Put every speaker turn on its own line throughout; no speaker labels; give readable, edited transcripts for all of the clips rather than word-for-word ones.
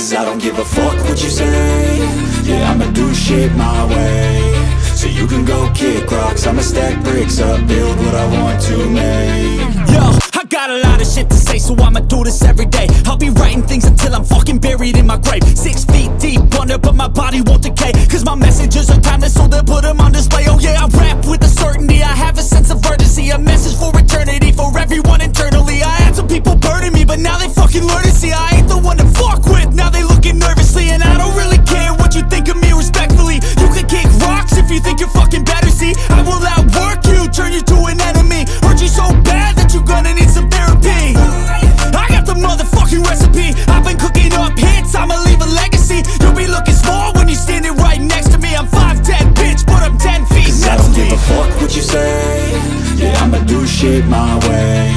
Cause I don't give a fuck what you say. Yeah, I'ma do shit my way. So you can go kick rocks, I'ma stack bricks up, build what I want to make.
Yo, I got a lot of shit to say, so I'ma do this every day. I'll be writing things until I'm fucking buried in my grave. 6 feet deep under, but my body won't decay. Cause my messages are timeless, so they'll put them on display. Oh yeah, I rap with a certainty, I have a sense of urgency. A message for eternity, for everyone internally. I had some people burning me, but now they fucking learn to see I ain't the one to fuck with, now they looking nervously. And I don't really care what you think of me, respectfully. You can kick rocks if you think you're fucking better, see. I will outwork you, turn you to an enemy. Hurt you so bad that you're gonna need some therapy. I got the motherfucking recipe, I've been cooking up hits, I'ma leave a legacy. You'll be looking small when you're standing right next to me. I'm 5'10", bitch, but I'm 10 feet.
Cause I don't give a fuck what you say. Yeah, I'ma do shit my way.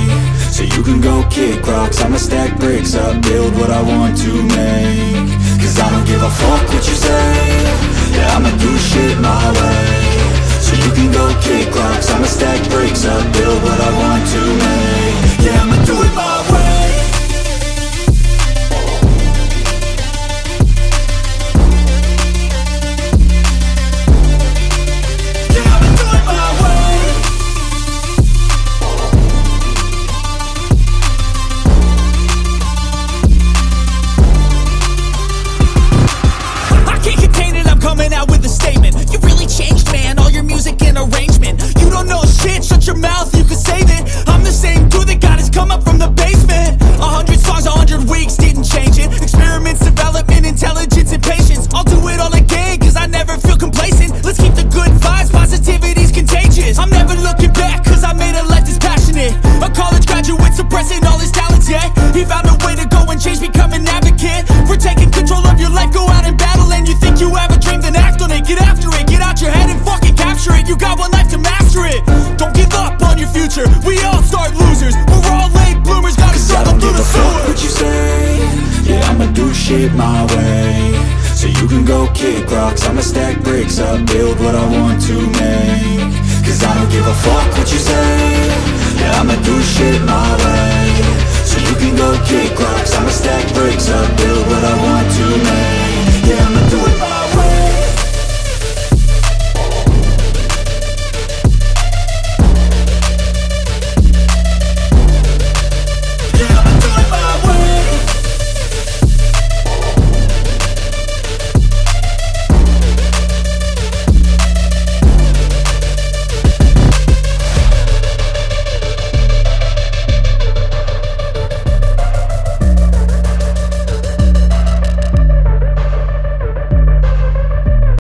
So you can go kick rocks, I'ma stack bricks up, build what I want to make. Cause I don't give a fuck what you say. Yeah, I'ma do shit my way. So you can go kick rocks, I'ma stack bricks up, build what I want to make. Yeah, I'ma do it my way.
Shut your mouth, you can save it. I'm the same dude that got his come up from the basement. 100 songs, 100 weeks, didn't change it. Experiments, development, intelligence, and patience. I'll do it all again, cause I never feel complacent. Let's keep the good vibes, positivity's contagious. I'm never looking back, cause I made a life that's passionate. A college graduate suppressing all his talents, yeah. He found a way to go and change, become an advocate. For taking control of your life, go out and battle. And you think you have a dream, then act on it. Get after it, get out your head and fucking capture it. You got one life to master it. Don't give up on your future, we all start losers. We're all late bloomers, gotta struggle through the sewer.
I don't give a fuck what you say. Yeah, I'ma do shit my way. So you can go kick rocks, I'ma stack bricks up, build what I want to make. Cause I don't give a fuck what you say. Yeah, I'ma do shit my